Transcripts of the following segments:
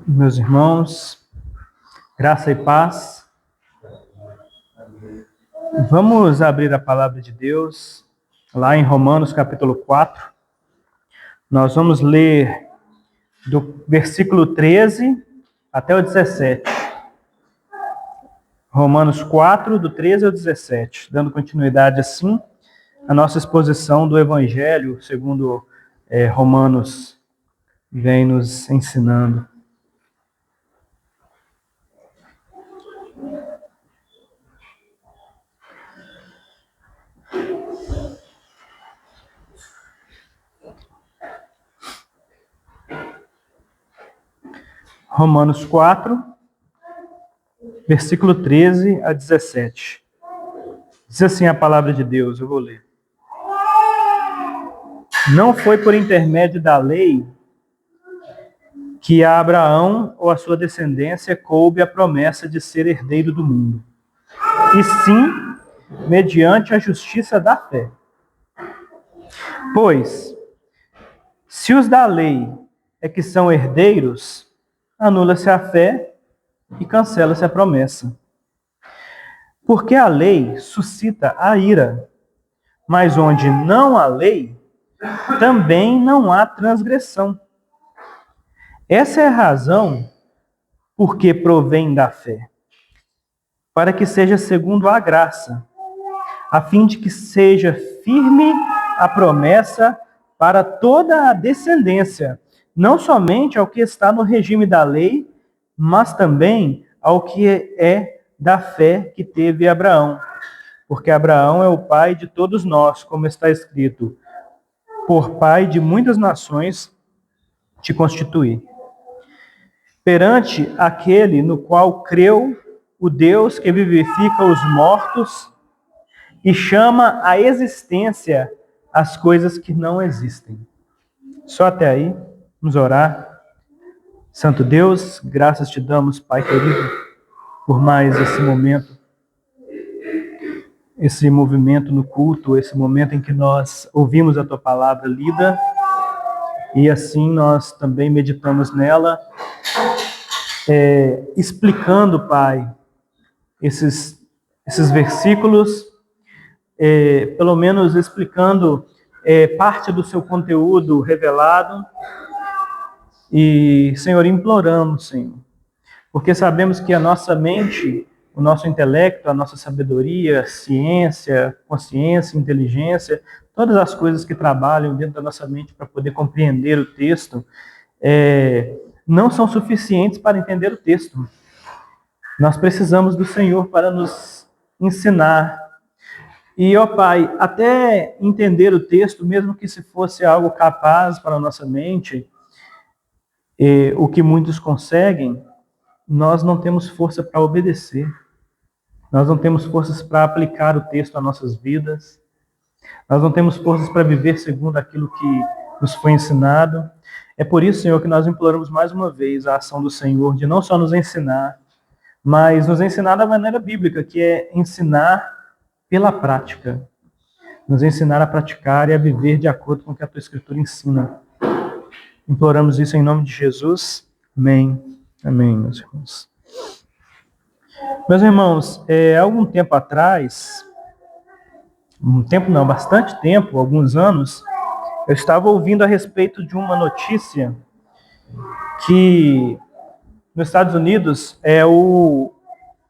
Meus irmãos, graça e paz. Vamos abrir a palavra de Deus lá em Romanos capítulo 4. Nós vamos ler do versículo 13 até o 17. Romanos 4, do 13 ao 17, dando continuidade assim à nossa exposição do Evangelho, segundo Romanos vem nos ensinando. Romanos 4, versículo 13 a 17. Diz assim a palavra de Deus, eu vou ler. Não foi por intermédio da lei que a Abraão ou a sua descendência coube a promessa de ser herdeiro do mundo, e sim mediante a justiça da fé. Pois, se os da lei é que são herdeiros, anula-se a fé e cancela-se a promessa. Porque a lei suscita a ira, mas onde não há lei, também não há transgressão. Essa é a razão porque provém da fé, para que seja segundo a graça, a fim de que seja firme a promessa para toda a descendência, não somente ao que está no regime da lei, mas também ao que é da fé que teve Abraão. Porque Abraão é o pai de todos nós, como está escrito, por pai de muitas nações te constituí. Perante aquele no qual creu o Deus que vivifica os mortos e chama à existência as coisas que não existem. Só até aí, vamos orar. Santo Deus, graças te damos, Pai querido, por mais esse momento, esse movimento no culto, esse momento em que nós ouvimos a tua palavra lida e assim nós também meditamos nela, explicando, Pai, esses versículos, pelo menos explicando parte do seu conteúdo revelado. E, Senhor, imploramos, Senhor, porque sabemos que a nossa mente, o nosso intelecto, a nossa sabedoria, ciência, consciência, inteligência, todas as coisas que trabalham dentro da nossa mente para poder compreender o texto, não são suficientes para entender o texto. Nós precisamos do Senhor para nos ensinar. E, ó Pai, até entender o texto, mesmo que se fosse algo capaz para a nossa mente, o que muitos conseguem, nós não temos força para obedecer. Nós não temos forças para aplicar o texto às nossas vidas. Nós não temos forças para viver segundo aquilo que nos foi ensinado. É por isso, Senhor, que nós imploramos mais uma vez a ação do Senhor de não só nos ensinar, mas nos ensinar da maneira bíblica, que é ensinar pela prática. Nos ensinar a praticar e a viver de acordo com o que a tua Escritura ensina. Imploramos isso em nome de Jesus. Amém. Amém, meus irmãos. Meus irmãos, há algum tempo atrás, bastante tempo, alguns anos, eu estava ouvindo a respeito de uma notícia que nos Estados Unidos,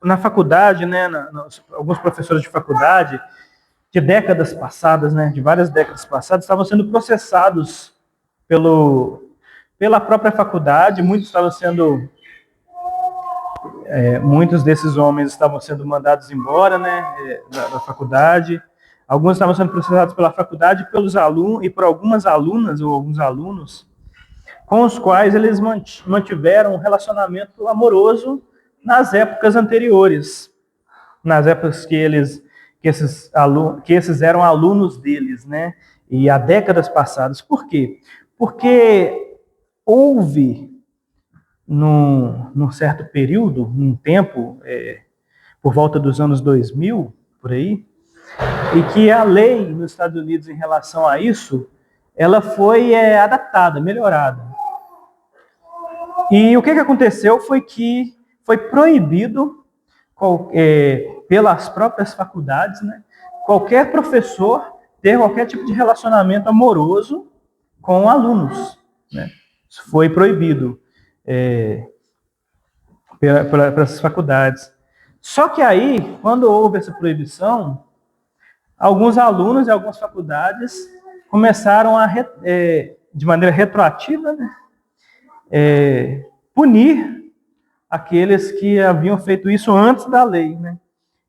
na faculdade, né, alguns professores de faculdade, de décadas passadas, né, de várias décadas passadas, estavam sendo processados pela própria faculdade. Muitos desses homens estavam sendo mandados embora, né, da faculdade. Alguns estavam sendo processados pela faculdade pelos alunos e por algumas alunas ou alguns alunos com os quais eles mantiveram um relacionamento amoroso nas épocas anteriores, nas épocas que esses eram alunos deles, né? E há décadas passadas. Por quê? Porque houve, num certo período, num tempo, por volta dos anos 2000, por aí, e que a lei nos Estados Unidos em relação a isso, ela foi adaptada, melhorada. E o que aconteceu foi que foi proibido pelas próprias faculdades, né, qualquer professor ter qualquer tipo de relacionamento amoroso com alunos, né? Isso foi proibido pelas faculdades. Só que aí, quando houve essa proibição, alguns alunos e algumas faculdades começaram a, de maneira retroativa, né, punir aqueles que haviam feito isso antes da lei, né?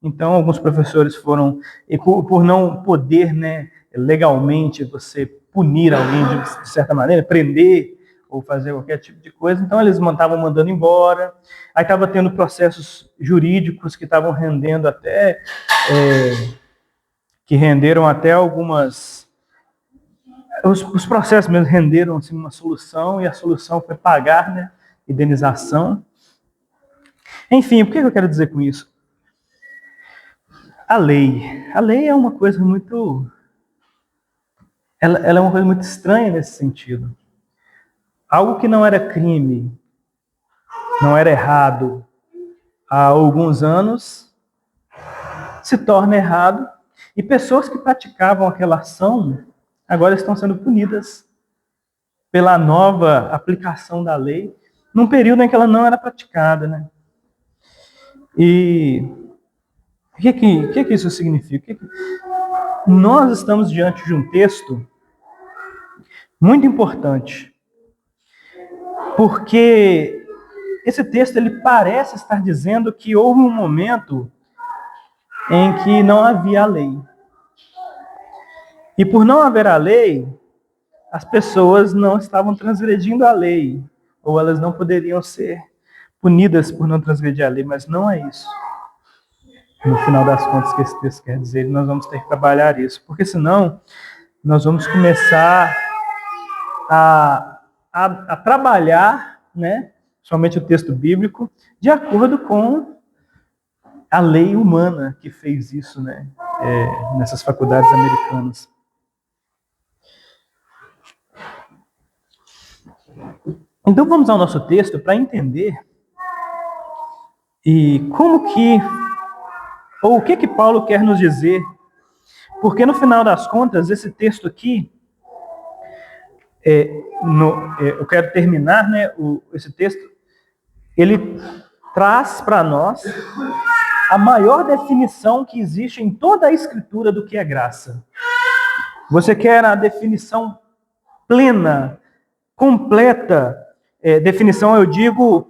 Então, alguns professores foram, por não poder, né, legalmente você punir alguém de certa maneira, prender ou fazer qualquer tipo de coisa, então eles estavam mandando embora. Aí estava tendo processos jurídicos que estavam rendendo até, que renderam até algumas... Os processos mesmo renderam assim, uma solução, e a solução foi pagar, né, indenização. Enfim, por que eu quero dizer com isso? A lei é uma coisa muito... Ela é uma coisa muito estranha nesse sentido. Algo que não era crime, não era errado há alguns anos, se torna errado, e pessoas que praticavam aquela ação agora estão sendo punidas pela nova aplicação da lei, num período em que ela não era praticada, né? E o que isso significa? Nós estamos diante de um texto muito importante, porque esse texto ele parece estar dizendo que houve um momento em que não havia a lei. E por não haver a lei, as pessoas não estavam transgredindo a lei, ou elas não poderiam ser punidas por não transgredir a lei, mas não é isso. No final das contas, que esse texto quer dizer, nós vamos ter que trabalhar isso, porque senão nós vamos começar a trabalhar, né, somente o texto bíblico, de acordo com a lei humana que fez isso, né, nessas faculdades americanas. Então vamos ao nosso texto para entender e como que, ou o que Paulo quer nos dizer, porque no final das contas, esse texto aqui, eu quero terminar, né, esse texto, ele traz para nós a maior definição que existe em toda a Escritura do que é graça. Você quer a definição plena, completa, definição, eu digo,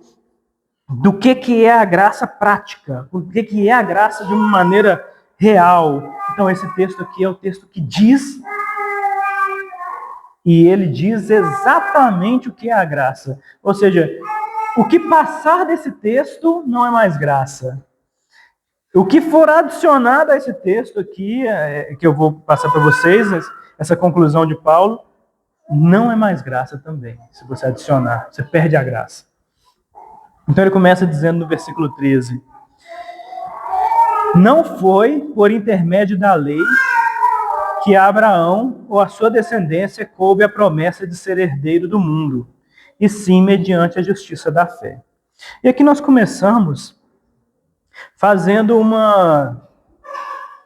do que é a graça prática, o que é a graça de uma maneira real. Então, esse texto aqui é o texto que diz, e ele diz exatamente o que é a graça. Ou seja, o que passar desse texto não é mais graça. O que for adicionado a esse texto aqui, que eu vou passar para vocês, essa conclusão de Paulo, não é mais graça também. Se você adicionar, você perde a graça. Então ele começa dizendo no versículo 13: não foi por intermédio da lei que a Abraão ou a sua descendência coube a promessa de ser herdeiro do mundo, e sim mediante a justiça da fé. E aqui nós começamos fazendo uma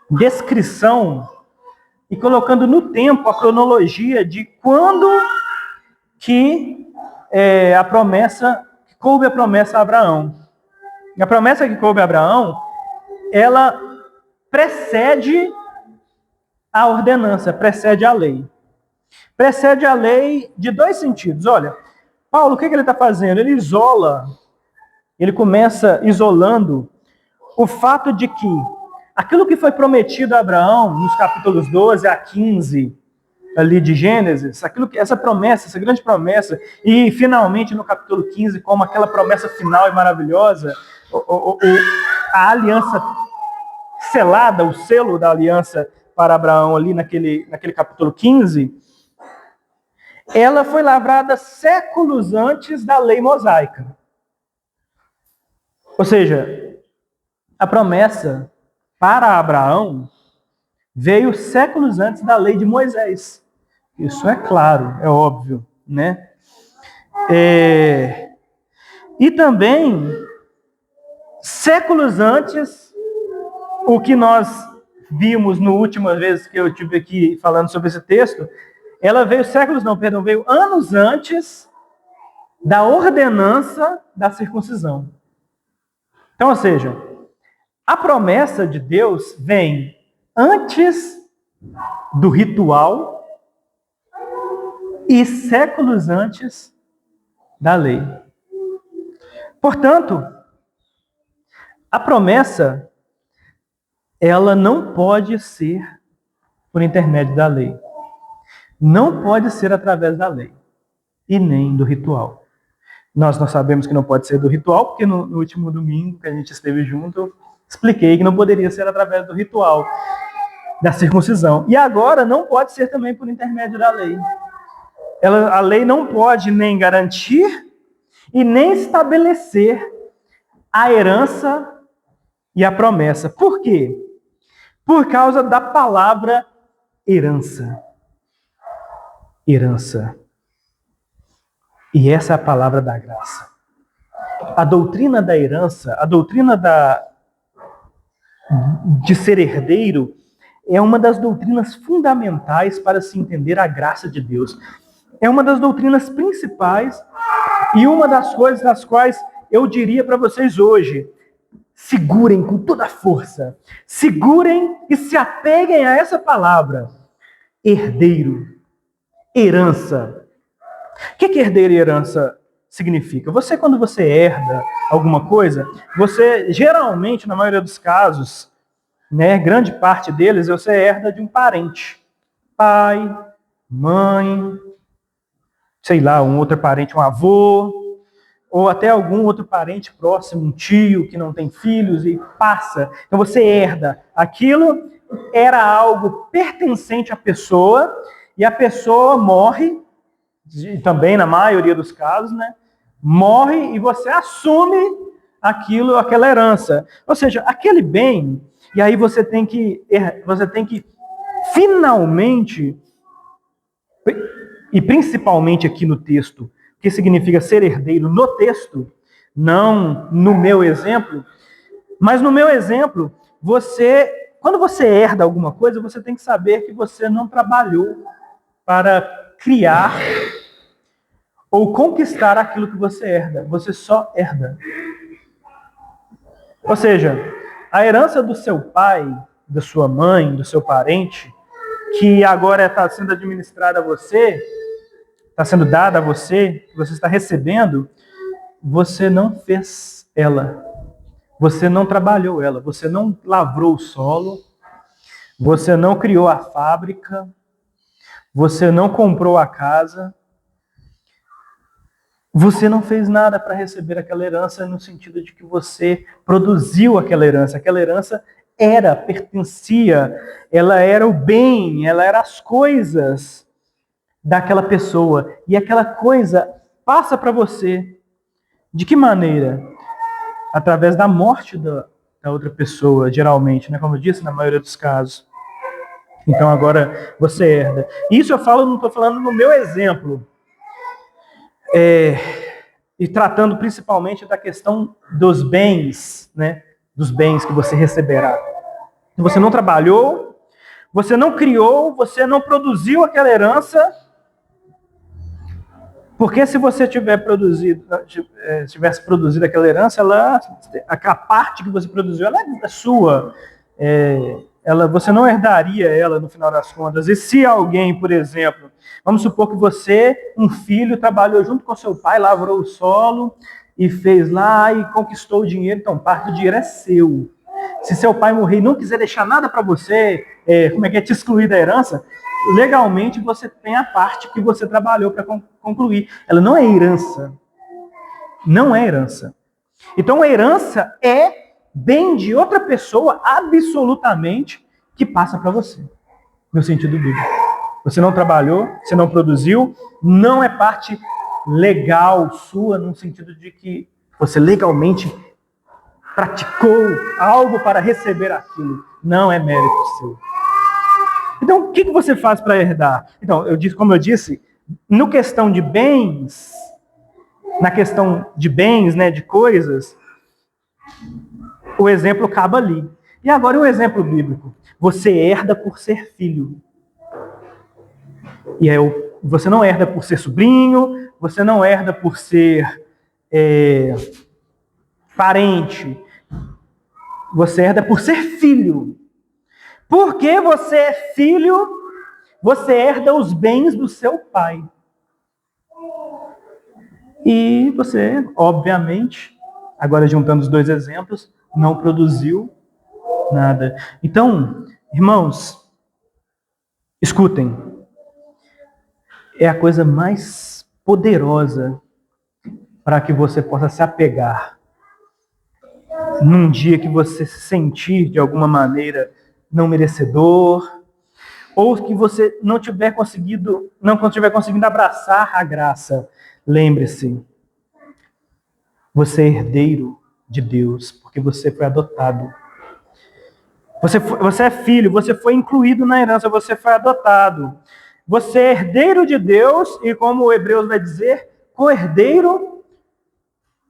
descrição e colocando no tempo a cronologia de quando que a promessa, que coube a promessa a Abraão. E a promessa que coube a Abraão, ela precede a ordenança, precede a lei. Precede a lei de dois sentidos. Olha, Paulo, o que ele está fazendo? Ele começa isolando o fato de que aquilo que foi prometido a Abraão, nos capítulos 12 a 15, ali de Gênesis, essa promessa, essa grande promessa, e finalmente no capítulo 15, como aquela promessa final e maravilhosa, a aliança selada, o selo da aliança para Abraão ali naquele capítulo 15, ela foi lavrada séculos antes da lei mosaica. Ou seja, a promessa para Abraão veio séculos antes da lei de Moisés. Isso é claro, é óbvio, né? E também, séculos antes, o que nós vimos na última vez que eu estive aqui falando sobre esse texto, veio anos antes da ordenança da circuncisão. Então, ou seja, a promessa de Deus vem antes do ritual e séculos antes da lei. Portanto, a promessa, ela não pode ser por intermédio da lei. Não pode ser através da lei e nem do ritual. Nós sabemos que não pode ser do ritual, porque no último domingo que a gente esteve junto, eu expliquei que não poderia ser através do ritual da circuncisão. E agora não pode ser também por intermédio da lei. A lei não pode nem garantir e nem estabelecer a herança e a promessa. Por quê? Por causa da palavra herança. Herança. E essa é a palavra da graça. A doutrina da herança, a doutrina de ser herdeiro, é uma das doutrinas fundamentais para se entender a graça de Deus. É uma das doutrinas principais e uma das coisas das quais eu diria para vocês hoje: segurem com toda a força, segurem e se apeguem a essa palavra. Herdeiro, herança. O que herdeiro e herança significa? Quando você herda alguma coisa, você geralmente, na maioria dos casos, grande parte deles, você herda de um parente. Pai, mãe, sei lá, um outro parente, um avô, ou até algum outro parente próximo, um tio que não tem filhos e passa. Então você herda. Aquilo era algo pertencente à pessoa e a pessoa morre, e também na maioria dos casos, morre e você assume aquela herança. Ou seja, aquele bem, e aí você tem que finalmente, e principalmente aqui no texto, o que significa ser herdeiro no texto, não no meu exemplo, mas no meu exemplo, quando você herda alguma coisa, você tem que saber que você não trabalhou para criar ou conquistar aquilo que você herda. Você só herda. Ou seja, a herança do seu pai, da sua mãe, do seu parente, que agora está sendo administrada a você, está sendo dada a você, que você está recebendo, você não fez ela. Você não trabalhou ela. Você não lavrou o solo. Você não criou a fábrica. Você não comprou a casa. Você não fez nada para receber aquela herança no sentido de que você produziu aquela herança. Aquela herança pertencia, ela era o bem, ela era as coisas daquela pessoa. E aquela coisa passa para você. De que maneira? Através da morte da outra pessoa, geralmente, como eu disse, na maioria dos casos. Então agora você herda. Isso eu falo, não estou falando no meu exemplo. E tratando principalmente da questão dos bens, dos bens que você receberá. Você não trabalhou, você não criou, você não produziu aquela herança, porque se você tivesse produzido aquela herança, a parte que você produziu, ela é sua. Você não herdaria ela no final das contas. E se alguém, por exemplo, vamos supor que você, um filho, trabalhou junto com seu pai, lavrou o solo e fez lá e conquistou o dinheiro, então parte do dinheiro é seu. Se seu pai morrer e não quiser deixar nada para você, te excluir da herança, legalmente você tem a parte que você trabalhou para concluir. Ela não é herança. Não é herança. Então a herança é bem de outra pessoa, absolutamente, que passa para você, no sentido bíblico. Você não trabalhou, você não produziu, não é parte legal sua, no sentido de que você legalmente praticou algo para receber aquilo. Não é mérito seu. Então, o que você faz para herdar? Então, como eu disse, no questão de bens, na questão de bens, né, de coisas, o exemplo acaba ali. E agora um exemplo bíblico. Você herda por ser filho. E você não herda por ser sobrinho, você não herda por ser parente. Você herda por ser filho. Porque você é filho, você herda os bens do seu pai. E você, obviamente, agora juntando os dois exemplos, não produziu nada. Então, irmãos, escutem. É a coisa mais poderosa para que você possa se apegar. Num dia que você se sentir, de alguma maneira, não merecedor, ou que você não estiver conseguindo abraçar a graça, lembre-se, você é herdeiro de Deus, porque você foi adotado. Você é filho, você foi incluído na herança, você foi adotado. Você é herdeiro de Deus e, como o Hebreus vai dizer, co-herdeiro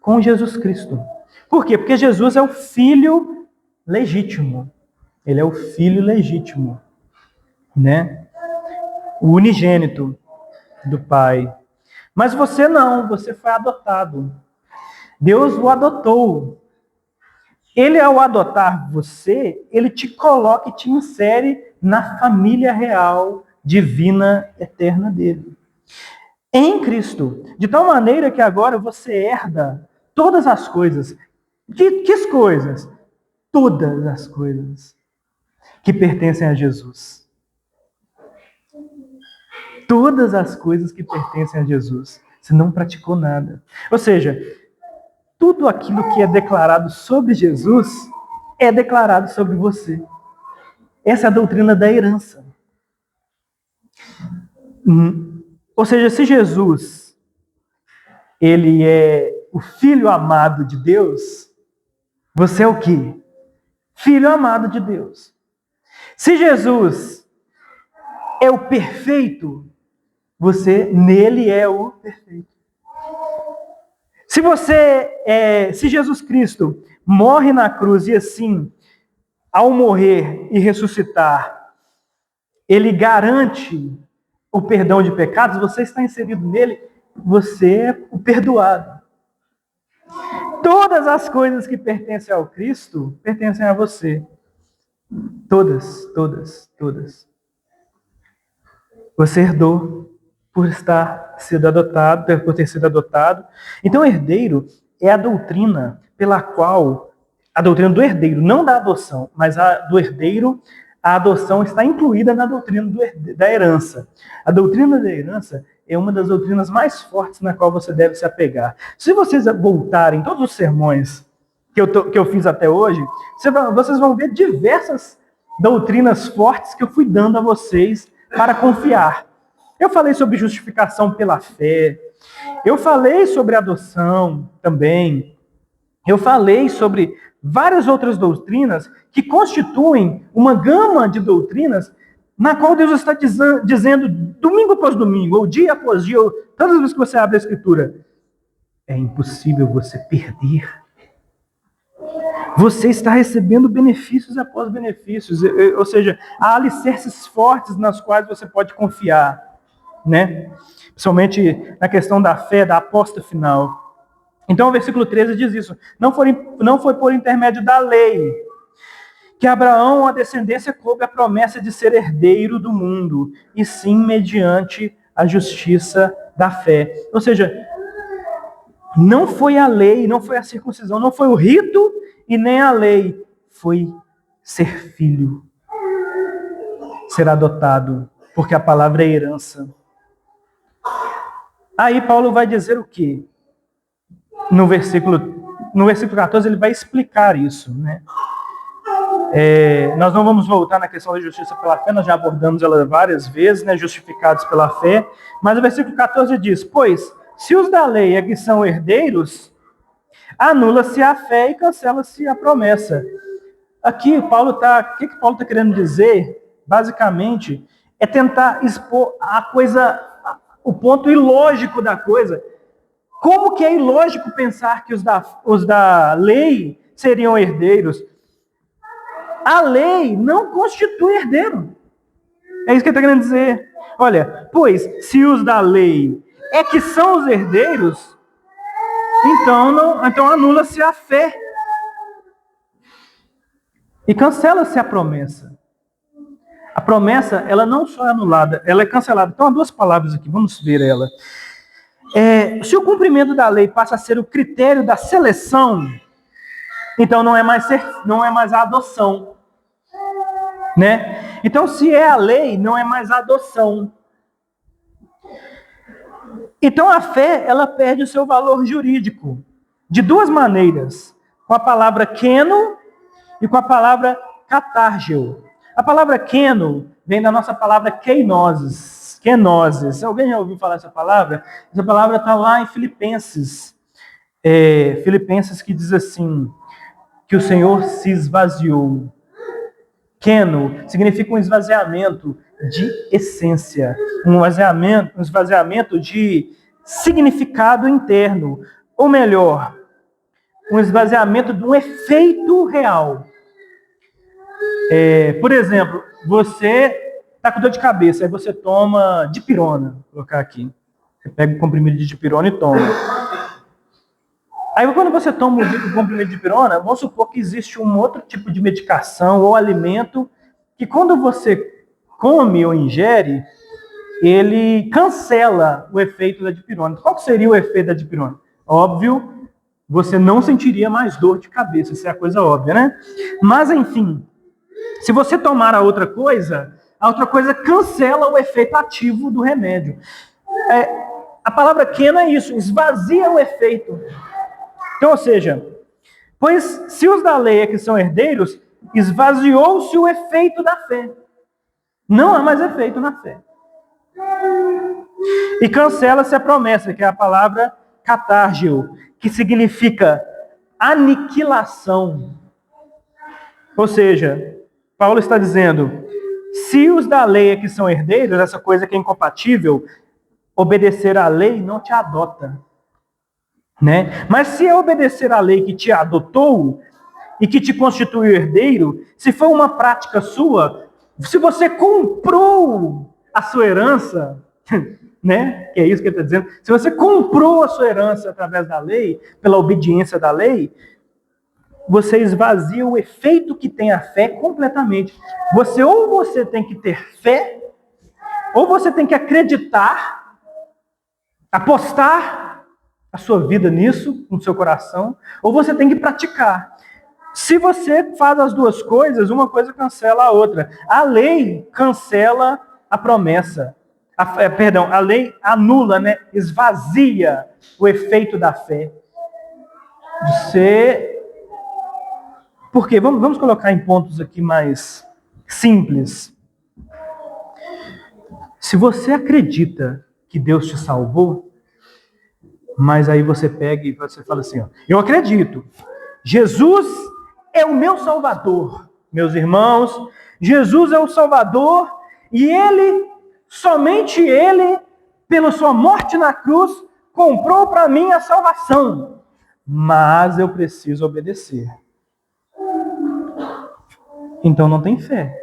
com Jesus Cristo. Por quê? Porque Jesus é o filho legítimo. Ele é o filho legítimo, né? O unigênito do Pai. Mas você não, você foi adotado. Deus o adotou. Ele, ao adotar você, ele te coloca e te insere na família real, divina, eterna dele. Em Cristo. De tal maneira que agora você herda todas as coisas. Que coisas? Todas as coisas que pertencem a Jesus. Todas as coisas que pertencem a Jesus. Você não praticou nada. Ou seja, tudo aquilo que é declarado sobre Jesus é declarado sobre você. Essa é a doutrina da herança. Ou seja, se Jesus, ele é o filho amado de Deus, você é o quê? Filho amado de Deus. Se Jesus é o perfeito, você nele é o perfeito. Se Jesus Cristo morre na cruz e assim, ao morrer e ressuscitar, ele garante o perdão de pecados, você está inserido nele, você é o perdoado. Todas as coisas que pertencem ao Cristo pertencem a você. Todas, todas, todas. Você herdou por ter sido adotado. Então, herdeiro é a doutrina pela qual, a doutrina do herdeiro, não da adoção, mas a do herdeiro, a adoção está incluída na doutrina da herança. A doutrina da herança é uma das doutrinas mais fortes na qual você deve se apegar. Se vocês voltarem todos os sermões que eu fiz até hoje, vocês vão ver diversas doutrinas fortes que eu fui dando a vocês para confiar. Eu falei sobre justificação pela fé. Eu falei sobre adoção também. Eu falei sobre várias outras doutrinas que constituem uma gama de doutrinas na qual Deus está dizendo domingo após domingo, ou dia após dia, ou todas as vezes que você abre a Escritura, é impossível você perder. Você está recebendo benefícios após benefícios, ou seja, há alicerces fortes nas quais você pode confiar, né? Principalmente na questão da fé, da aposta final. Então o versículo 13 diz isso, não foi por intermédio da lei que Abraão, a descendência, coube a promessa de ser herdeiro do mundo, e sim mediante a justiça da fé. Ou seja, não foi a lei, não foi a circuncisão, não foi o rito e nem a lei, foi ser filho, ser adotado, porque a palavra é herança. Aí Paulo vai dizer o quê? No versículo 14 ele vai explicar isso, né? Nós não vamos voltar na questão da justiça pela fé, nós já abordamos ela várias vezes, né? Justificados pela fé, mas o versículo 14 diz, pois, se os da lei é que são herdeiros, anula-se a fé e cancela-se a promessa. Aqui, o que Paulo está querendo dizer, basicamente, é tentar expor a coisa, o ponto ilógico da coisa. Como que é ilógico pensar que os da lei seriam herdeiros? A lei não constitui herdeiro. É isso que ele está querendo dizer. Olha, pois, se os da lei é que são os herdeiros, então anula-se a fé. E cancela-se a promessa. A promessa, ela não só é anulada, ela é cancelada. Então, há duas palavras aqui, vamos ver ela. Se o cumprimento da lei passa a ser o critério da seleção, então não é mais a adoção. Né? Então, se é a lei, não é mais a adoção. Então, a fé, ela perde o seu valor jurídico de duas maneiras. Com a palavra keno e com a palavra catárgeo. A palavra keno vem da nossa palavra keinosis. Kenosis. Alguém já ouviu falar essa palavra? Essa palavra está lá em Filipenses. Filipenses que diz assim, que o Senhor se esvaziou. Keno significa um esvaziamento de essência, um esvaziamento de significado interno, ou melhor, um esvaziamento de um efeito real. Por exemplo, você está com dor de cabeça, aí você toma dipirona, vou colocar aqui. Você pega o comprimido de dipirona e toma. Aí quando você toma o comprimido de dipirona, vamos supor que existe um outro tipo de medicação ou alimento que quando você come ou ingere, ele cancela o efeito da dipirona. Qual seria o efeito da dipirona? Óbvio, você não sentiria mais dor de cabeça, isso é a coisa óbvia, né? Mas, enfim, se você tomar a outra coisa cancela o efeito ativo do remédio. A palavra keno é isso, esvazia o efeito. Então, ou seja, pois se os da lei é que são herdeiros, esvaziou-se o efeito da fé. Não há mais efeito na fé. E cancela-se a promessa, que é a palavra catárgio, que significa aniquilação. Ou seja, Paulo está dizendo, se os da lei é que são herdeiros, essa coisa que é incompatível, obedecer à lei não te adota. Né? Mas se é obedecer à lei que te adotou e que te constituiu herdeiro, se for uma prática sua, se você comprou a sua herança, né? Que é isso que ele está dizendo, se você comprou a sua herança através da lei, pela obediência da lei, você esvazia o efeito que tem a fé completamente. Ou você tem que ter fé, ou você tem que acreditar, apostar a sua vida nisso, no seu coração, ou você tem que praticar. Se você faz as duas coisas, uma coisa cancela a outra. A lei cancela a promessa. A lei anula, né? Esvazia o efeito da fé. Por quê? Vamos colocar em pontos aqui mais simples. Se você acredita que Deus te salvou, mas aí você pega e você fala assim, ó, eu acredito, Jesus é o meu Salvador. Meus irmãos, Jesus é o Salvador e Ele, somente Ele, pela sua morte na cruz, comprou para mim a salvação. Mas eu preciso obedecer. Então não tem fé.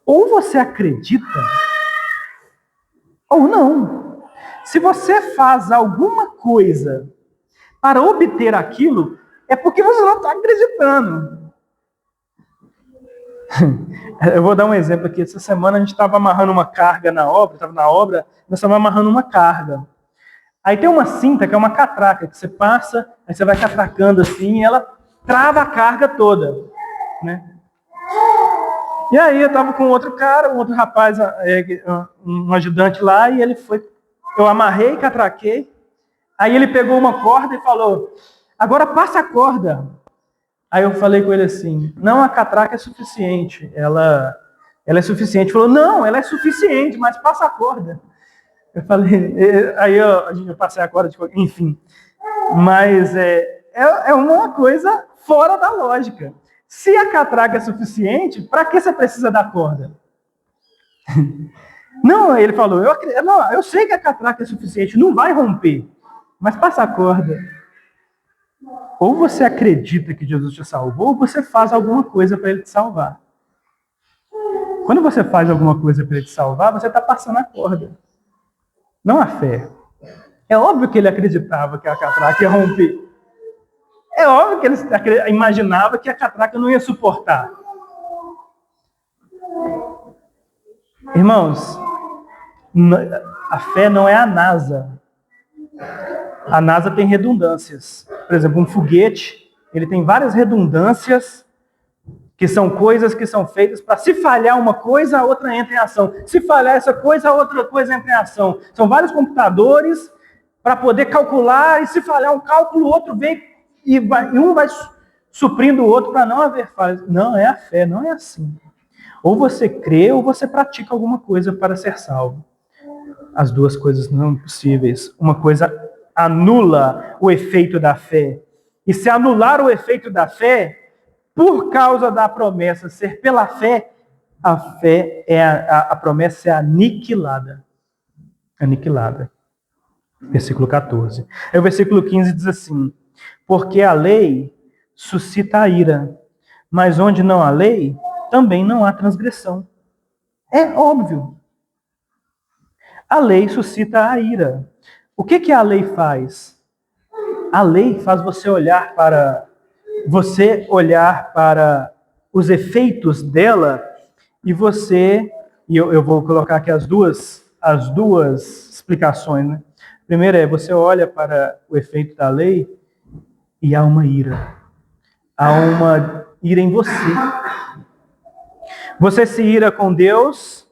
Ou você acredita, ou não. Se você faz alguma coisa para obter aquilo, é porque você não está acreditando. Eu vou dar um exemplo aqui. Essa semana a gente estava amarrando uma carga na obra, nós estávamos amarrando uma carga. Aí tem uma cinta que é uma catraca, que você passa, aí você vai catracando assim, e ela trava a carga toda, né? E aí eu estava com outro rapaz, um ajudante lá, e eu amarrei, catraquei, aí ele pegou uma corda e falou, agora passa a corda. Aí eu falei com ele assim, não, a catraca é suficiente, ela é suficiente. Ele falou, não, ela é suficiente, mas passa a corda. Eu falei, aí eu passei a corda, enfim. Mas é uma coisa fora da lógica. Se a catraca é suficiente, para que você precisa da corda? Não, ele falou, eu sei que a catraca é suficiente, não vai romper, mas passa a corda. Ou você acredita que Jesus te salvou, ou você faz alguma coisa para ele te salvar. Quando você faz alguma coisa para ele te salvar, você está passando a corda. Não a fé. É óbvio que ele acreditava que a catraca ia romper. É óbvio que ele imaginava que a catraca não ia suportar. Irmãos, a fé não é a NASA. A NASA tem redundâncias. Por exemplo, um foguete, ele tem várias redundâncias, que são coisas que são feitas para, se falhar uma coisa, a outra entra em ação. Se falhar essa coisa, a outra coisa entra em ação. São vários computadores para poder calcular, e se falhar um cálculo, o outro vem e um vai suprindo o outro para não haver falhas. Não é a fé, não é assim. Ou você crê ou você pratica alguma coisa para ser salvo. As duas coisas não são possíveis. Uma coisa anula o efeito da fé. E se anular o efeito da fé, por causa da promessa ser pela fé, a promessa é aniquilada. Aniquilada. Versículo 14. Aí o versículo 15 diz assim: porque a lei suscita a ira, mas onde não há lei, também não há transgressão. É óbvio. A lei suscita a ira. O que a lei faz? A lei faz você olhar para os efeitos dela e eu vou colocar aqui as duas explicações, né? Primeiro você olha para o efeito da lei e há uma ira. Há uma ira em você. Você se ira com Deus.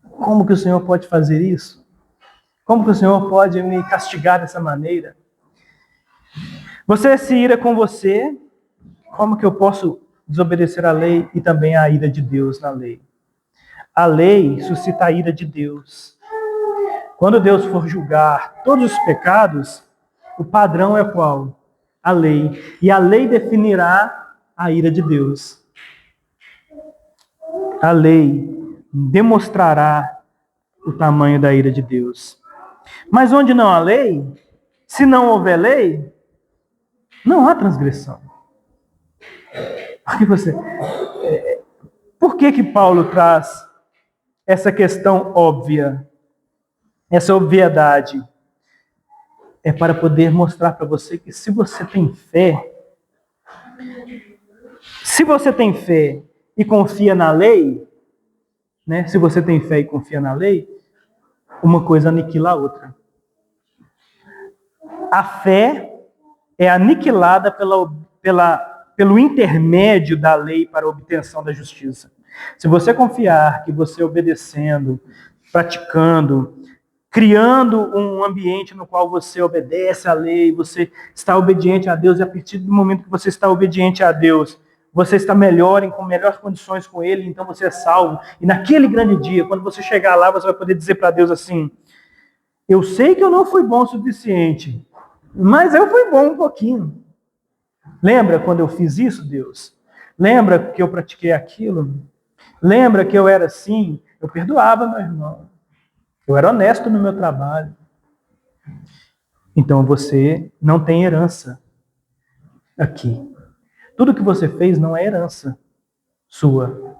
Como que o Senhor pode fazer isso? Como que o Senhor pode me castigar dessa maneira? Você se ira com você. Como que eu posso desobedecer a lei e também a ira de Deus na lei? A lei suscita a ira de Deus. Quando Deus for julgar todos os pecados, o padrão é qual? A lei. E a lei definirá a ira de Deus. A lei demonstrará o tamanho da ira de Deus. Mas onde não há lei, se não houver lei, não há transgressão. Por que Paulo traz essa questão óbvia, essa obviedade? É para poder mostrar para você que se você tem fé e confia na lei, né? Se você tem fé e confia na lei, uma coisa aniquila a outra. A fé é aniquilada pelo intermédio da lei para a obtenção da justiça. Se você confiar que você obedecendo, praticando, criando um ambiente no qual você obedece à lei, você está obediente a Deus, e a partir do momento que você está obediente a Deus, você está com melhores condições com Ele, então você é salvo. E naquele grande dia, quando você chegar lá, você vai poder dizer para Deus assim: eu sei que eu não fui bom o suficiente, mas eu fui bom um pouquinho. Lembra quando eu fiz isso, Deus? Lembra que eu pratiquei aquilo? Lembra que eu era assim? Eu perdoava meu irmão. Eu era honesto no meu trabalho. Então você não tem herança aqui. Tudo que você fez não é herança sua.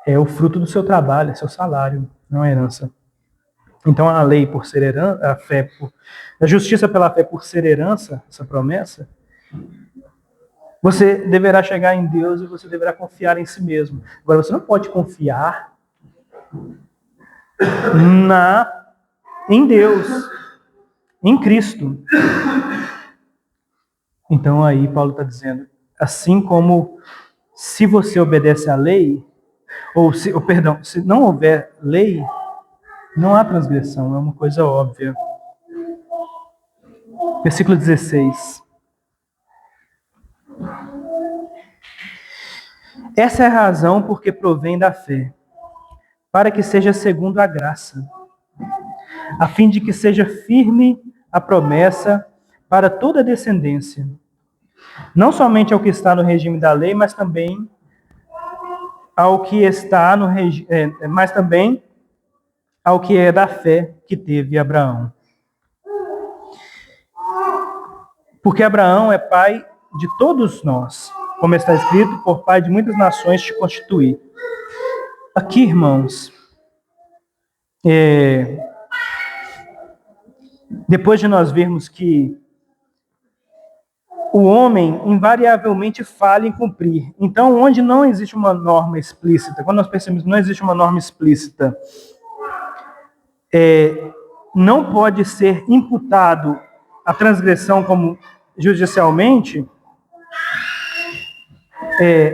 É o fruto do seu trabalho, é seu salário, não é herança. Então a lei por ser herança, a justiça pela fé por ser herança, essa promessa, você deverá chegar em Deus e você deverá confiar em si mesmo. Agora você não pode confiar em Deus, em Cristo. Então aí Paulo está dizendo, assim como se você obedece à lei, se não houver lei, não há transgressão, é uma coisa óbvia. Versículo 16. Essa é a razão porque provém da fé, para que seja segundo a graça, a fim de que seja firme a promessa para toda a descendência, não somente ao que está no regime da lei, mas também ao que está no mas também ao que é da fé que teve Abraão. Porque Abraão é pai de todos nós, como está escrito, por pai de muitas nações te constituí. Aqui, irmãos, depois de nós vermos que o homem invariavelmente falha em cumprir. Então, onde não existe uma norma explícita, quando nós percebemos que não existe uma norma explícita, não pode ser imputado a transgressão como judicialmente,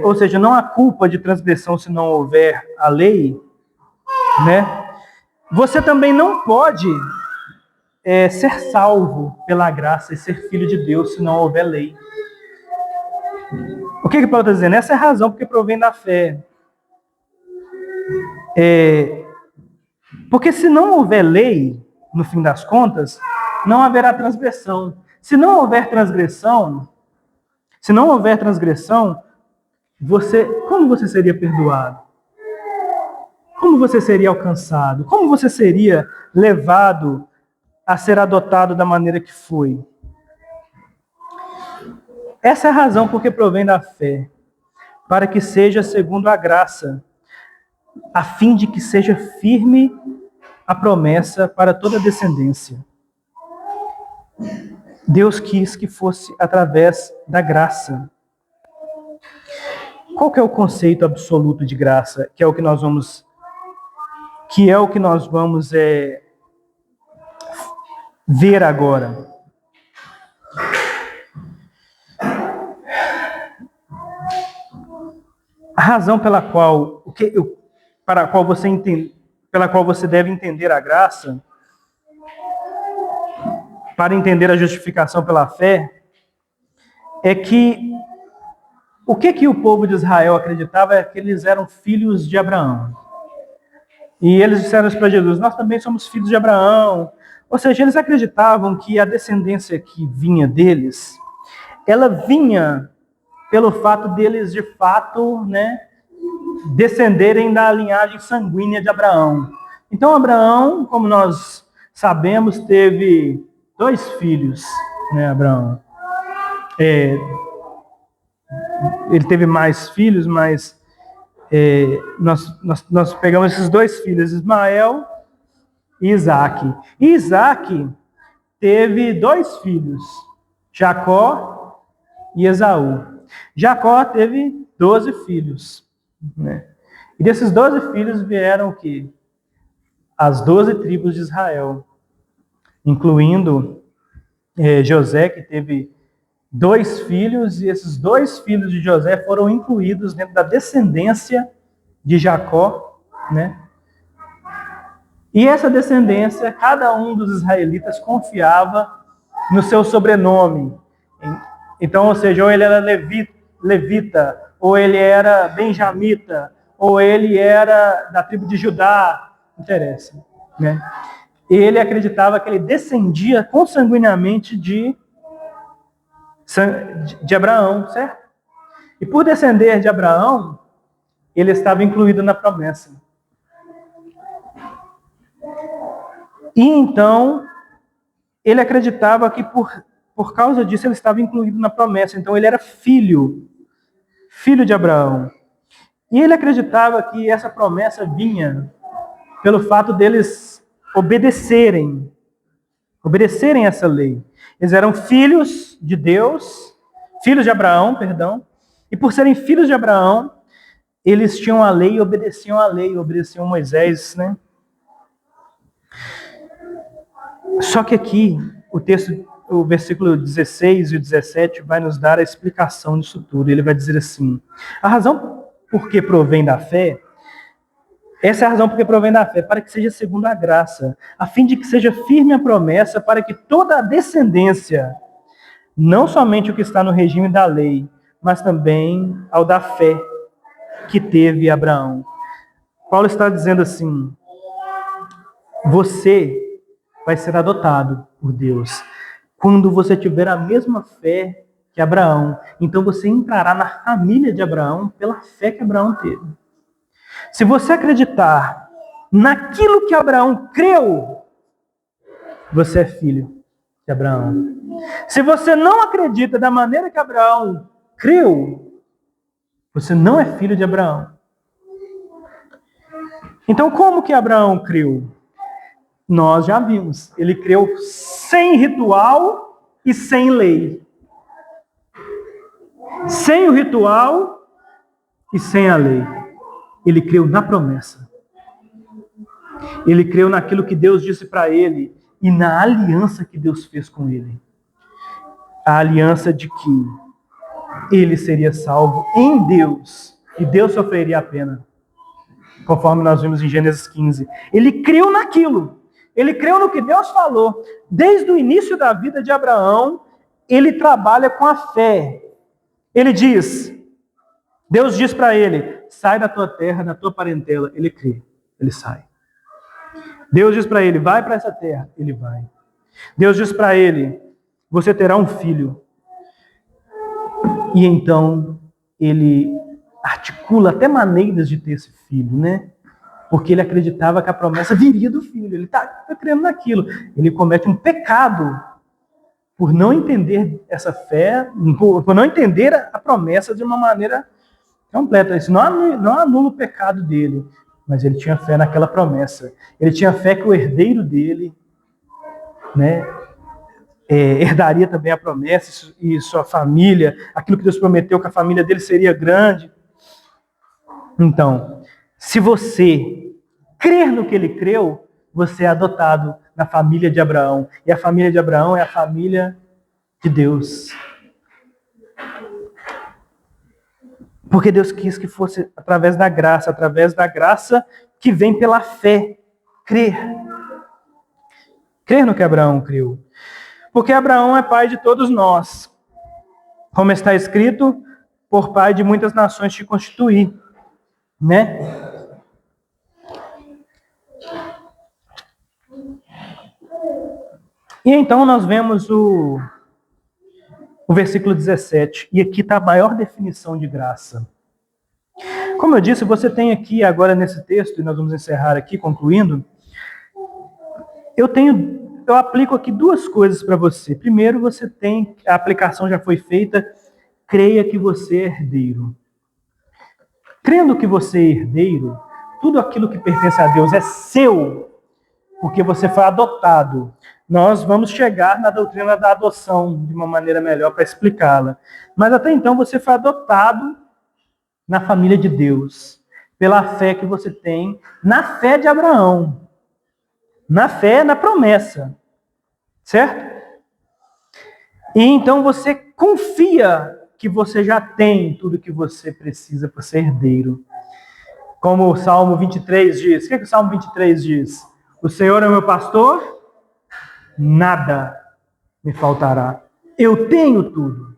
ou seja, não há culpa de transgressão se não houver a lei, né? Você também não pode ser salvo pela graça e ser filho de Deus se não houver lei. O que Paulo está dizendo? Essa é a razão porque provém da fé. Porque se não houver lei, no fim das contas, não haverá transgressão. Se não houver transgressão, como você seria perdoado? Como você seria alcançado? Como você seria levado a ser adotado da maneira que foi? Essa é a razão porque provém da fé, para que seja segundo a graça, a fim de que seja firme a promessa para toda a descendência. Deus quis que fosse através da graça. Qual que é o conceito absoluto de graça? Que é o que nós vamos ver agora. A razão pela qual você deve entender a graça, para entender a justificação pela fé, é que o que o povo de Israel acreditava é que eles eram filhos de Abraão. E eles disseram isso para Jesus: nós também somos filhos de Abraão. Ou seja, eles acreditavam que a descendência que vinha deles, ela vinha pelo fato deles, de fato, descenderem da linhagem sanguínea de Abraão. Então, Abraão, como nós sabemos, teve 2 filhos, Abraão. Ele teve mais filhos, mas nós pegamos esses 2 filhos, Ismael e Isaque. E Isaque teve 2 filhos, Jacó e Esaú. Jacó teve 12 filhos. E desses 12 filhos vieram o quê? As 12 tribos de Israel, incluindo José, que teve 2 filhos, e esses 2 filhos de José foram incluídos dentro da descendência de Jacó, E essa descendência, cada um dos israelitas confiava no seu sobrenome. Então, ou seja, ou ele era levita, ou ele era benjamita, ou ele era da tribo de Judá, não interessa, Ele acreditava que ele descendia consanguineamente de Abraão, certo? E por descender de Abraão, ele estava incluído na promessa. E então, ele acreditava que por causa disso ele estava incluído na promessa. Então, ele era filho de Abraão. E ele acreditava que essa promessa vinha pelo fato deles obedecerem essa lei. Eles eram filhos de Deus, filhos de Abraão, perdão, e por serem filhos de Abraão, eles tinham a lei e obedeciam a lei, obedeciam Moisés, Só que aqui, o versículo 16 e o 17 vai nos dar a explicação disso tudo. Ele vai dizer assim: a razão por que provém da fé, essa é a razão por que provém da fé, para que seja segundo a graça, a fim de que seja firme a promessa, para que toda a descendência, não somente o que está no regime da lei, mas também ao da fé que teve Abraão. Paulo está dizendo assim: você vai ser adotado por Deus quando você tiver a mesma fé que Abraão. Então você entrará na família de Abraão pela fé que Abraão teve. Se você acreditar naquilo que Abraão creu, você é filho de Abraão. Se você não acredita da maneira que Abraão creu, você não é filho de Abraão. Então, como que Abraão creu? Nós já vimos. Ele creu sem ritual e sem lei. Sem o ritual e sem a lei. Ele creu na promessa. Ele creu naquilo que Deus disse para ele e na aliança que Deus fez com ele. A aliança de que ele seria salvo em Deus e Deus sofreria a pena, conforme nós vimos em Gênesis 15. Ele creu naquilo. Ele creu no que Deus falou. Desde o início da vida de Abraão, ele trabalha com a fé. Ele diz, Deus diz para ele, sai da tua terra, da tua parentela. Ele crê, ele sai. Deus diz para ele, vai para essa terra. Ele vai. Deus diz para ele, você terá um filho. E então, ele articula até maneiras de ter esse filho, né? Porque ele acreditava que a promessa viria do filho. Ele está crendo naquilo. Ele comete um pecado por não entender essa fé, por não entender a promessa de uma maneira completa. Isso não anula o pecado dele, mas ele tinha fé naquela promessa. Ele tinha fé que o herdeiro dele, né, herdaria também a promessa e sua família, aquilo que Deus prometeu que a família dele seria grande. Então, se você crer no que ele creu, você é adotado na família de Abraão. E a família de Abraão é a família de Deus. Porque Deus quis que fosse através da graça que vem pela fé. Crer. Crer no que Abraão creu. Porque Abraão é pai de todos nós. Como está escrito, por pai de muitas nações te constituí. Né? E então nós vemos o versículo 17. E aqui está a maior definição de graça. Como eu disse, você tem aqui agora nesse texto, e nós vamos encerrar aqui, concluindo, eu aplico aqui duas coisas para você. Primeiro, você tem, a aplicação já foi feita, creia que você é herdeiro. Crendo que você é herdeiro, tudo aquilo que pertence a Deus é seu, porque você foi adotado. Nós vamos chegar na doutrina da adoção de uma maneira melhor para explicá-la. Mas até então você foi adotado na família de Deus, pela fé que você tem, na fé de Abraão, na fé, na promessa, certo? E então você confia que você já tem tudo que você precisa para ser herdeiro. Como o Salmo 23 diz. O que o Salmo 23 diz? O Senhor é o meu pastor, nada me faltará. Eu tenho tudo.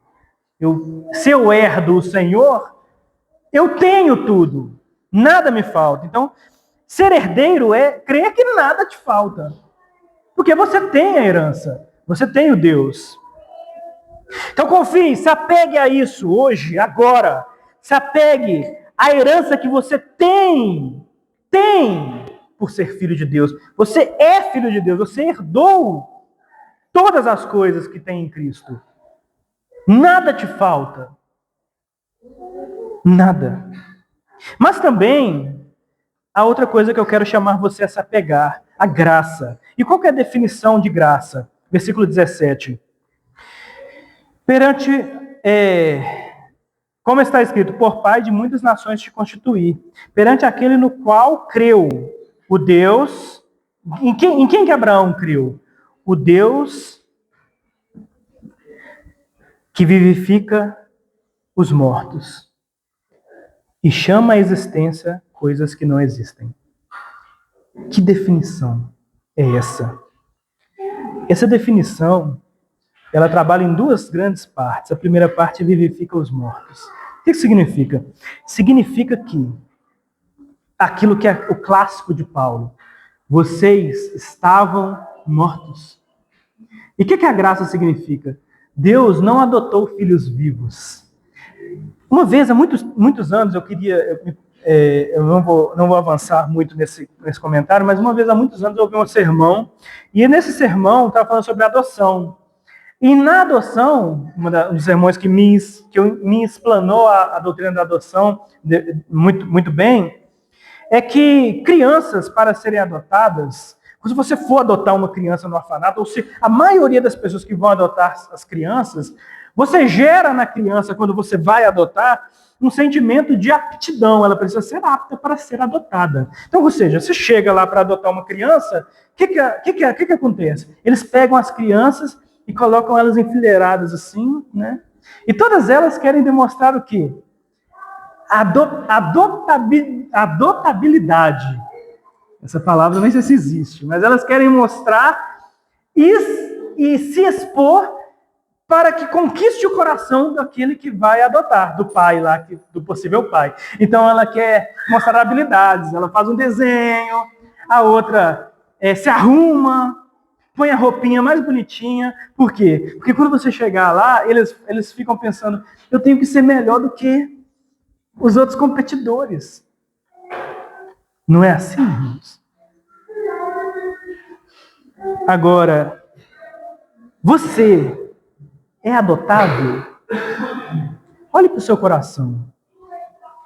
Se eu herdo o Senhor, eu tenho tudo. Nada me falta. Então, ser herdeiro é crer que nada te falta. Porque você tem a herança. Você tem o Deus. Então confie, se apegue a isso hoje, agora. Se apegue à herança que você tem por ser filho de Deus. Você é filho de Deus, você herdou todas as coisas que tem em Cristo. Nada te falta. Nada. Mas também, a outra coisa que eu quero chamar você a se apegar, a graça. E qual que é a definição de graça? Versículo 17. Perante, como está escrito, por pai de muitas nações te constituí, perante aquele no qual creu, o Deus, em quem que Abraão creu? O Deus que vivifica os mortos e chama à existência coisas que não existem. Que definição é essa? Essa definição, ela trabalha em duas grandes partes. A primeira parte vivifica os mortos. O que significa? Significa que aquilo que é o clássico de Paulo, vocês estavam mortos. E o que a graça significa? Deus não adotou filhos vivos. Uma vez, há muitos anos, eu queria eu não vou avançar muito nesse comentário, mas uma vez há muitos anos eu ouvi um sermão, e nesse sermão estava falando sobre adoção. E na adoção, um dos sermões que me explanou a doutrina da adoção muito bem, é que crianças, para serem adotadas, se você for adotar uma criança no orfanato, ou se a maioria das pessoas que vão adotar as crianças, você gera na criança, quando você vai adotar, um sentimento de aptidão. Ela precisa ser apta para ser adotada. Então, ou seja, você chega lá para adotar uma criança, o que acontece? Eles pegam as crianças e colocam elas enfileiradas assim, né? E todas elas querem demonstrar o quê? Adotabilidade. Essa palavra nem sei se existe, mas elas querem mostrar e se expor para que conquiste o coração daquele que vai adotar, do pai lá, do possível pai. Então ela quer mostrar habilidades, ela faz um desenho, a outra se arruma, põe a roupinha mais bonitinha. Por quê? Porque quando você chegar lá, eles ficam pensando, eu tenho que ser melhor do que os outros competidores. Não é assim, irmãos? Agora, você é adotável? Olhe para o seu coração.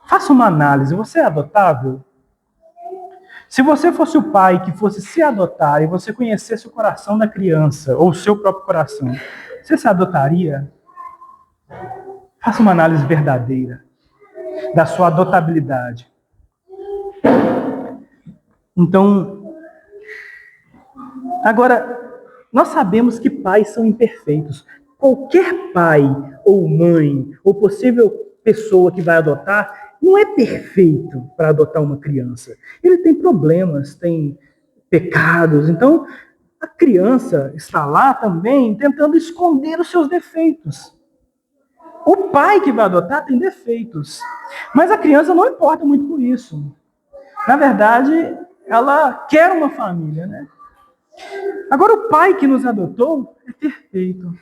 Faça uma análise. Você é adotável? Se você fosse o pai que fosse se adotar e você conhecesse o coração da criança, ou o seu próprio coração, você se adotaria? Faça uma análise verdadeira da sua adotabilidade. Então, agora, nós sabemos que pais são imperfeitos. Qualquer pai ou mãe ou possível pessoa que vai adotar não é perfeito para adotar uma criança. Ele tem problemas, tem pecados. Então, a criança está lá também tentando esconder os seus defeitos. O pai que vai adotar tem defeitos. Mas a criança não importa muito com isso. Na verdade, ela quer uma família, né? Agora, o pai que nos adotou é perfeito.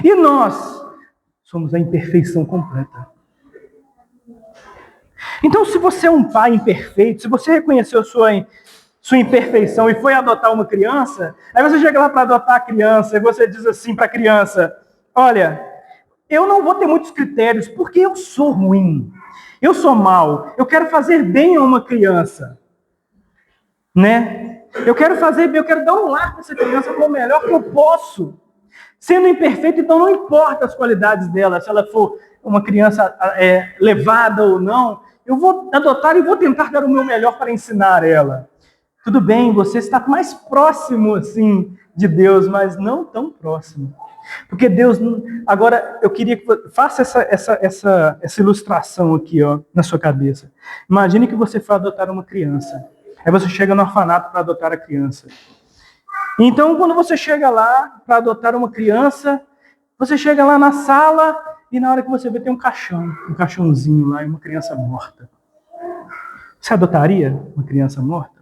E nós somos a imperfeição completa. Então, se você é um pai imperfeito, se você reconheceu sua imperfeição e foi adotar uma criança, aí você chega lá para adotar a criança e você diz assim para a criança, olha, eu não vou ter muitos critérios porque eu sou ruim, eu sou mau, eu quero fazer bem a uma criança, né? Eu quero fazer bem, eu quero dar um lar para essa criança com o melhor que eu posso. Sendo imperfeita, então não importa as qualidades dela, se ela for uma criança levada ou não, eu vou adotar e vou tentar dar o meu melhor para ensinar ela. Tudo bem, você está mais próximo assim de Deus, mas não tão próximo. Porque Deus... Agora, eu queria que você faça essa ilustração aqui, ó, na sua cabeça. Imagine que você for adotar uma criança. Aí você chega no orfanato para adotar a criança. Então, quando você chega lá para adotar uma criança, você chega lá na sala e na hora que você vê tem um caixãozinho lá e uma criança morta. Você adotaria uma criança morta?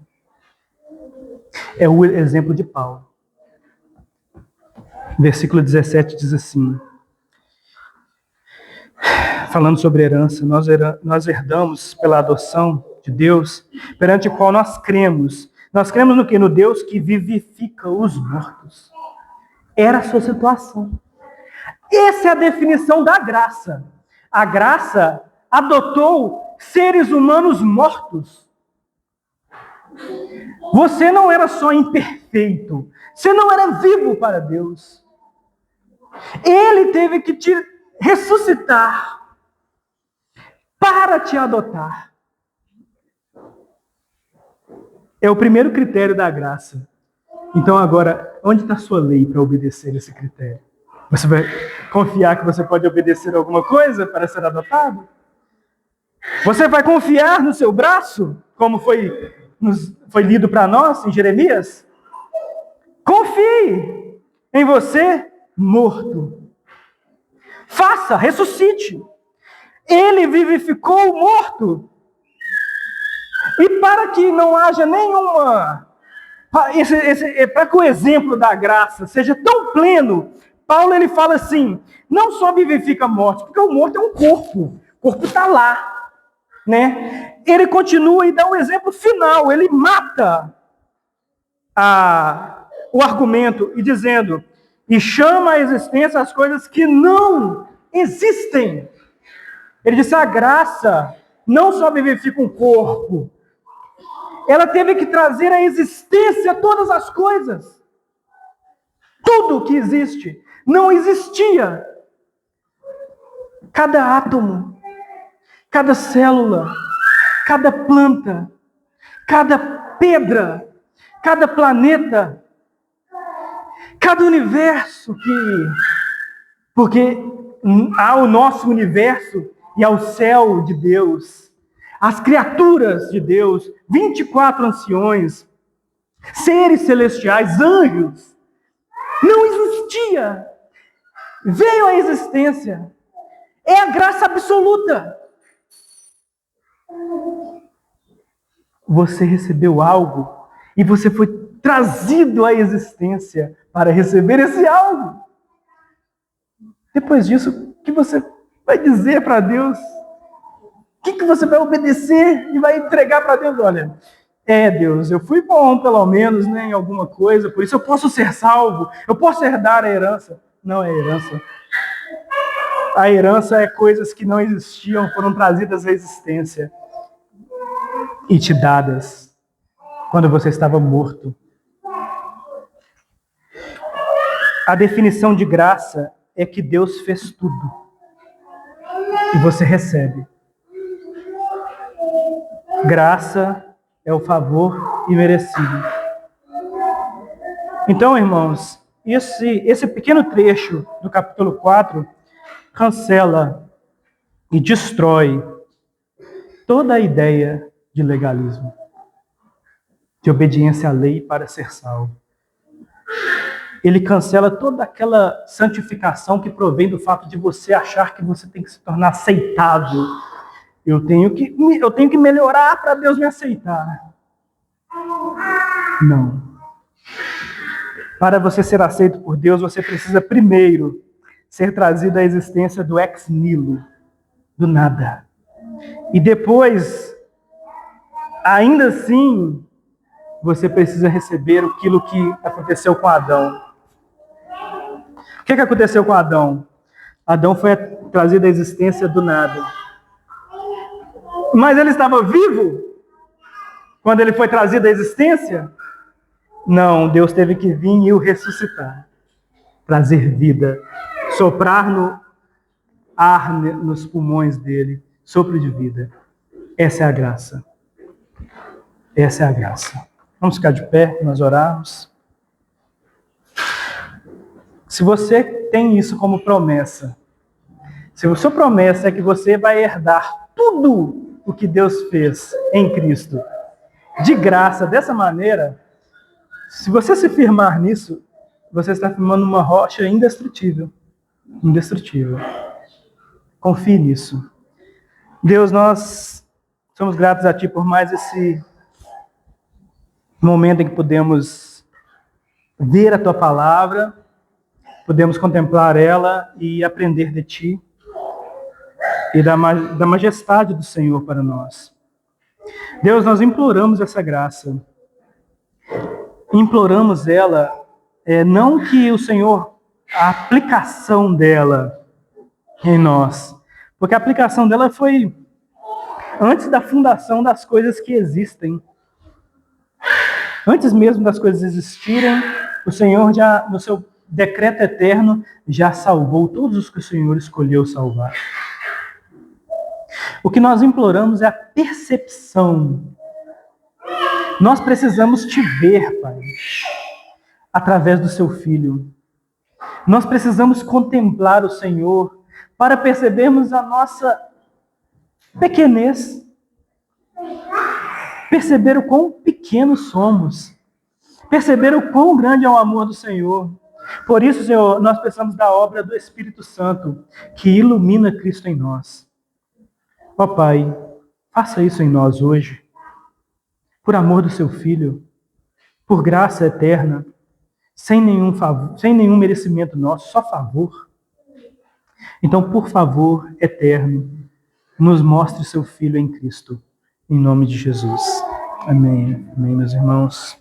É o exemplo de Paulo. Versículo 17 diz assim, falando sobre herança, nós herdamos pela adoção de Deus, perante o qual nós cremos. Nós cremos no quê? No Deus que vivifica os mortos. Era a sua situação. Essa é a definição da graça. A graça adotou seres humanos mortos. Você não era só imperfeito. Você não era vivo para Deus. Ele teve que te ressuscitar para te adotar. É o primeiro critério da graça. Então agora, onde está a sua lei para obedecer esse critério? Você vai confiar que você pode obedecer alguma coisa para ser adotado? Você vai confiar no seu braço, como foi lido para nós em Jeremias? Confie em você morto. Faça, ressuscite. Ele vivificou o morto. E para que não haja nenhuma... para que o exemplo da graça seja tão pleno, Paulo ele fala assim, não só vivifica mortos, porque o morto é um corpo. O corpo está lá. né? Ele continua e dá um exemplo final, ele mata o argumento e dizendo, e chama à existência as coisas que não existem. Ele disse, a graça não só vivifica um corpo, ela teve que trazer à existência todas as coisas. Tudo que existe não existia. Cada átomo, cada célula, cada planta, cada pedra, cada planeta, cada universo porque há o nosso universo e há o céu de Deus, as criaturas de Deus, 24 anciões, seres celestiais, anjos, não existia, veio à existência, é a graça absoluta. Você recebeu algo e você foi trazido à existência para receber esse algo. Depois disso, o que você vai dizer para Deus? O que você vai obedecer e vai entregar para Deus? Olha, Deus, eu fui bom pelo menos, né, em alguma coisa, por isso eu posso ser salvo, eu posso herdar a herança. Não é herança. A herança é coisas que não existiam, foram trazidas à existência e te dadas quando você estava morto. A definição de graça é que Deus fez tudo e você recebe. Graça é o favor imerecido. Então, irmãos, esse pequeno trecho do capítulo 4 cancela e destrói toda a ideia de legalismo, de obediência à lei para ser salvo. Ele cancela toda aquela santificação que provém do fato de você achar que você tem que se tornar aceitável. Eu tenho que melhorar para Deus me aceitar. Não. Para você ser aceito por Deus, você precisa primeiro ser trazido à existência do ex nihilo, do nada. E depois, ainda assim, você precisa receber aquilo que aconteceu com Adão. O que aconteceu com Adão? Adão foi trazido à existência do nada. Mas ele estava vivo quando ele foi trazido à existência? Não, Deus teve que vir e o ressuscitar. Trazer vida. Soprar no ar nos pulmões dele. Sopro de vida. Essa é a graça. Essa é a graça. Vamos ficar de pé para nós orarmos. Se você tem isso como promessa, se a sua promessa é que você vai herdar tudo o que Deus fez em Cristo, de graça, dessa maneira, se você se firmar nisso, você está firmando uma rocha indestrutível. Indestrutível. Confie nisso. Deus, nós somos gratos a Ti por mais esse momento em que podemos ver a Tua palavra, podemos contemplar ela e aprender de Ti e da majestade do Senhor para nós. Deus, nós imploramos essa graça. Imploramos ela, não que o Senhor, a aplicação dela em nós, porque a aplicação dela foi antes da fundação das coisas que existem. Antes mesmo das coisas existirem, o Senhor já, no seu decreto eterno, já salvou todos os que o Senhor escolheu salvar. O que nós imploramos é a percepção. Nós precisamos te ver, Pai, através do seu Filho. Nós precisamos contemplar o Senhor para percebermos a nossa pequenez. Perceber o quão pequenos somos. Perceber o quão grande é o amor do Senhor. Por isso, Senhor, nós precisamos da obra do Espírito Santo, que ilumina Cristo em nós. Ó Pai, faça isso em nós hoje, por amor do seu Filho, por graça eterna, sem nenhum favor, sem nenhum merecimento nosso, só favor. Então, por favor, eterno, nos mostre seu Filho em Cristo. Em nome de Jesus. Amém. Amém, meus irmãos.